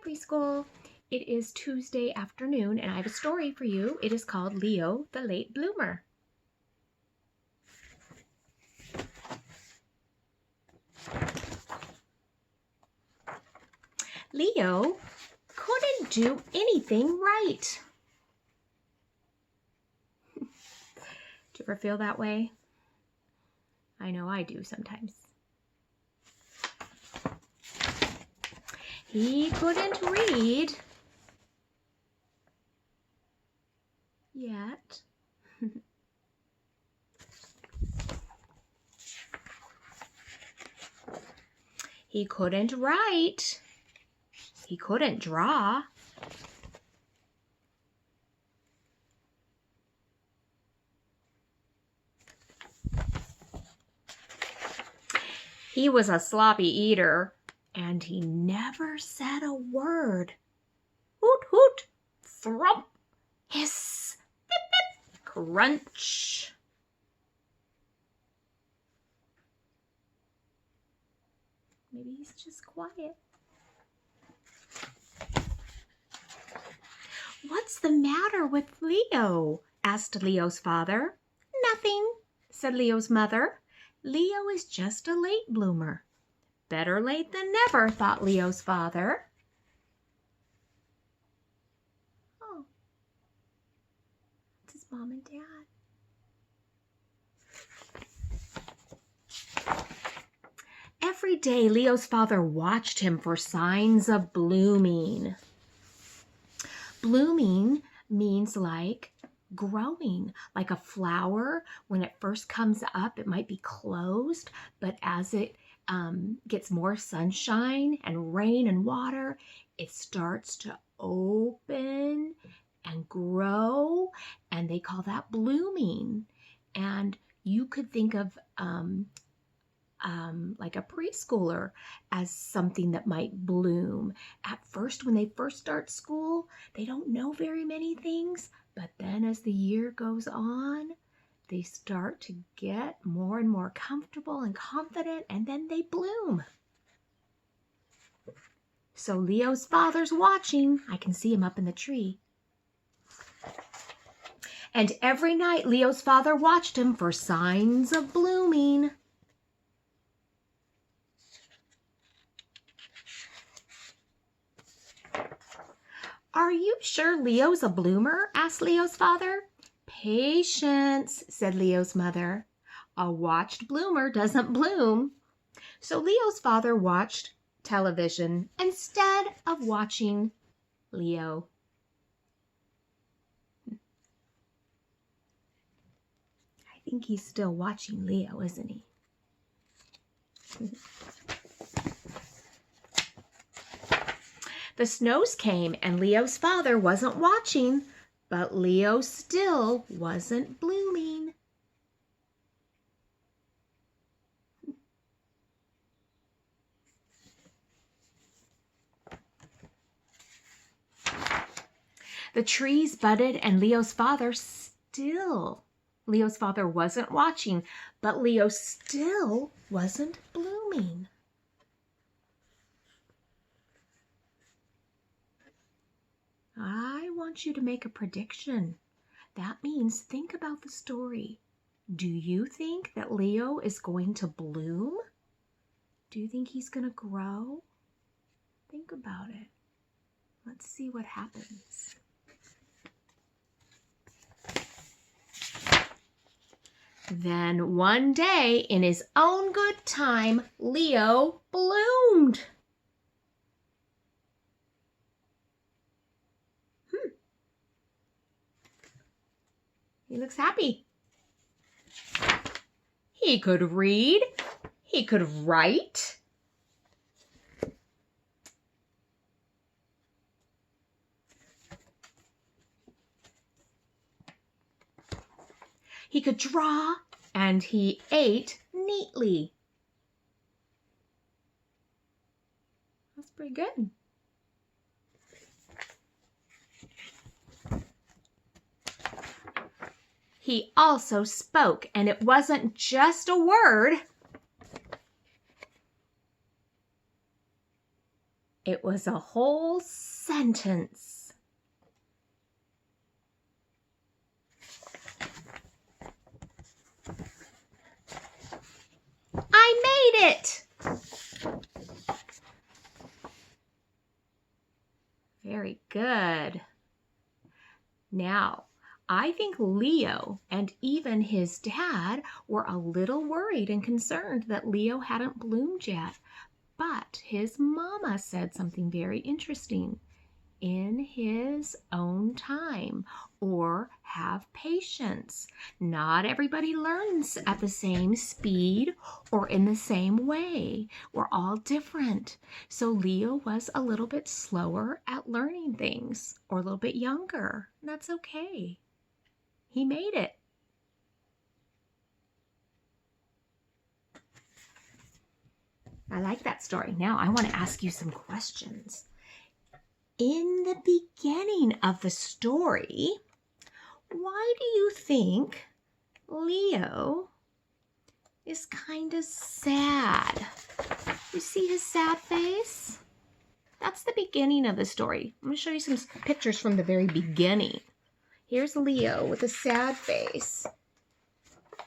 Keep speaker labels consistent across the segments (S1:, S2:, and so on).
S1: Preschool. It is Tuesday afternoon and I have a story for you. It is called Leo the Late Bloomer. Leo couldn't do anything right. Do you ever feel that way? I know I do sometimes. He couldn't read yet. He couldn't write. He couldn't draw. He was a sloppy eater, and he never said a word. Hoot, hoot, thrum, hiss, pip, pip, crunch. Maybe he's just quiet. "What's the matter with Leo?" asked Leo's father. "Nothing," said Leo's mother. "Leo is just a late bloomer." Better late than never, thought Leo's father. Oh, it's his mom and dad. Every day, Leo's father watched him for signs of blooming. Blooming means like growing, like a flower. When it first comes up, it might be closed, but as it gets more sunshine and rain and water, it starts to open and grow, and they call that blooming. And you could think of like a preschooler as something that might bloom. At first, when they first start school, they don't know very many things, but then as the year goes on, they start to get more and more comfortable and confident, and then they bloom. So Leo's father's watching. I can see him up in the tree. And every night, Leo's father watched him for signs of blooming. "Are you sure Leo's a bloomer?" asked Leo's father. "Patience," said Leo's mother. "A watched bloomer doesn't bloom." So Leo's father watched television instead of watching Leo. I think he's still watching Leo, isn't he? The snows came and Leo's father wasn't watching, but Leo still wasn't blooming. The trees budded and Leo's father wasn't watching, but Leo still wasn't blooming. I want you to make a prediction. That means think about the story. Do you think that Leo is going to bloom? Do you think he's going to grow? Think about it. Let's see what happens. Then one day, in his own good time, Leo bloomed. He looks happy. He could read. He could write. He could draw, and he ate neatly. That's pretty good. He also spoke, and it wasn't just a word. It was a whole sentence. I made it! Very good. Now, I think Leo and even his dad were a little worried and concerned that Leo hadn't bloomed yet. But his mama said something very interesting. In his own time, or have patience. Not everybody learns at the same speed or in the same way. We're all different. So Leo was a little bit slower at learning things, or a little bit younger. That's okay. He made it. I like that story. Now I want to ask you some questions. In the beginning of the story, why do you think Leo is kind of sad? You see his sad face? That's the beginning of the story. I'm going to show you some pictures from the very beginning. Here's Leo with a sad face.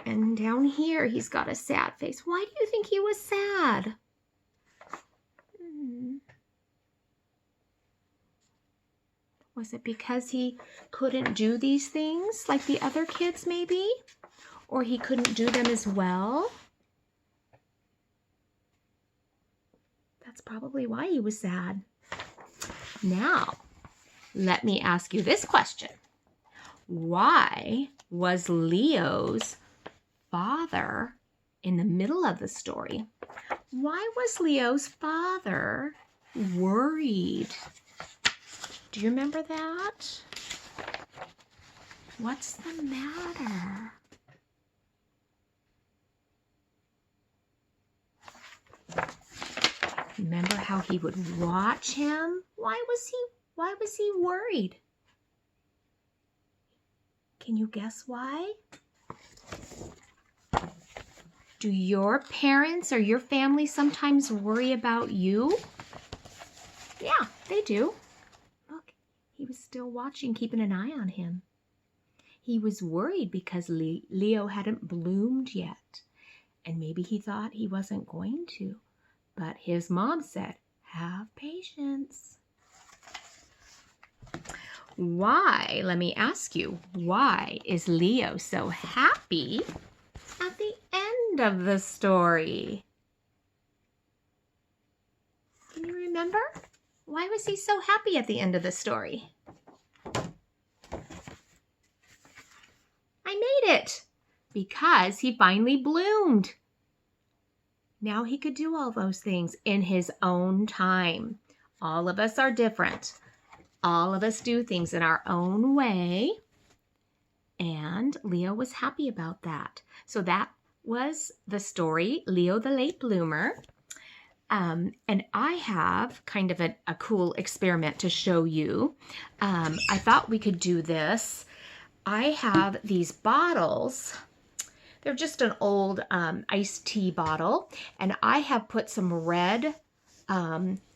S1: And down here, he's got a sad face. Why do you think he was sad? Was it because he couldn't do these things like the other kids maybe? Or he couldn't do them as well? That's probably why he was sad. Now, let me ask you this question. Why was Leo's father in the middle of the story? Why was Leo's father worried? Do you remember that? What's the matter? Remember how he would watch him? Why was he worried? Can you guess why? Do your parents or your family sometimes worry about you? Yeah, they do. Look, he was still watching, keeping an eye on him. He was worried because Leo hadn't bloomed yet. And maybe he thought he wasn't going to. But his mom said, have patience. Why, let me ask you, why is Leo so happy at the end of the story? Can you remember? Why was he so happy at the end of the story? I made it! Because he finally bloomed. Now he could do all those things in his own time. All of us are different. All of us do things in our own way. And Leo was happy about that. So that was the story, Leo the Late Bloomer. And I have kind of a cool experiment to show you. I thought we could do this. I have these bottles. They're just an old iced tea bottle. And I have put some red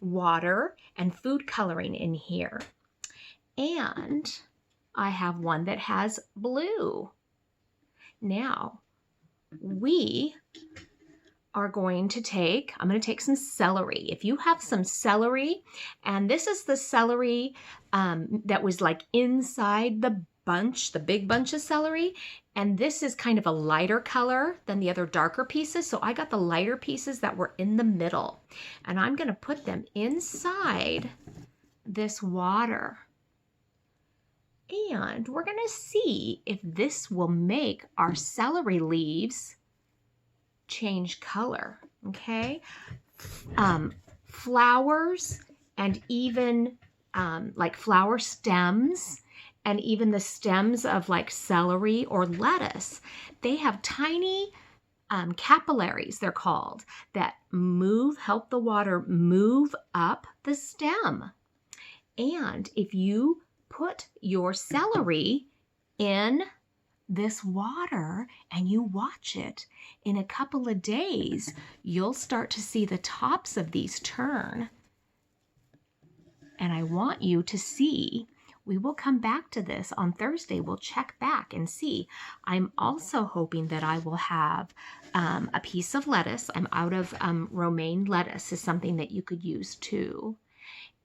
S1: water and food coloring in here. And I have one that has blue. Now, we are going to take, I'm going to take some celery. If you have some celery, and this is the celery that was like inside the bunch, the big bunch of celery, and this is kind of a lighter color than the other darker pieces. So I got the lighter pieces that were in the middle, and I'm going to put them inside this water. And we're going to see if this will make our celery leaves change color, okay? Flowers and even like flower stems and even the stems of like celery or lettuce, they have tiny capillaries, they're called, that help the water move up the stem. And if you put your celery in this water and you watch it, in a couple of days, you'll start to see the tops of these turn And I want you to see, we will come back to this on Thursday. We'll check back and see. I'm also hoping that I will have a piece of lettuce. I'm out of romaine lettuce is something that you could use too.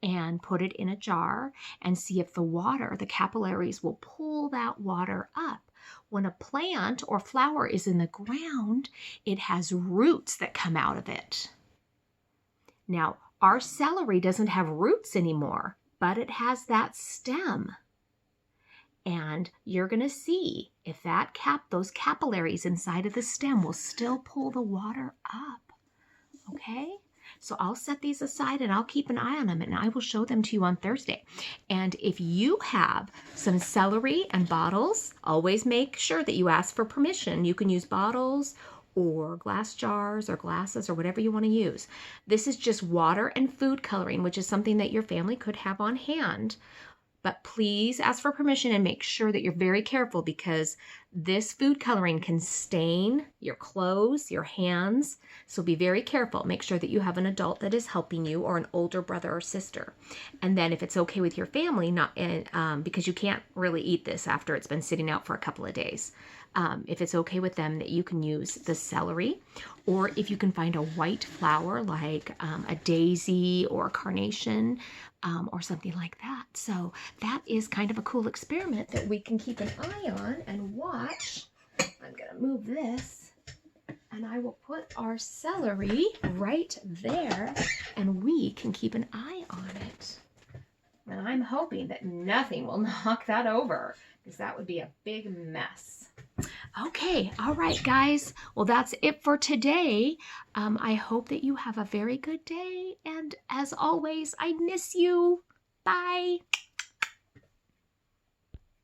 S1: And put it in a jar and see if the water, the capillaries will pull that water up. When a plant or flower is in the ground, it has roots that come out of it. Now, our celery doesn't have roots anymore, but it has that stem. And you're going to see if those capillaries inside of the stem will still pull the water up. Okay? So I'll set these aside and I'll keep an eye on them and I will show them to you on Thursday. And if you have some celery and bottles, always make sure that you ask for permission. You can use bottles or glass jars or glasses or whatever you want to use. This is just water and food coloring, which is something that your family could have on hand. But please ask for permission and make sure that you're very careful because this food coloring can stain your clothes, your hands. So be very careful. Make sure that you have an adult that is helping you or an older brother or sister. And then if it's okay with your family, because you can't really eat this after it's been sitting out for a couple of days. If it's okay with them, that you can use the celery, or if you can find a white flower like a daisy or a carnation or something like that. So that is kind of a cool experiment that we can keep an eye on and watch. I'm going to move this and I will put our celery right there and we can keep an eye on it. And I'm hoping that nothing will knock that over because that would be a big mess. Okay, all right, guys. Well, that's it for today. I hope that you have a very good day. And as always, I miss you. Bye.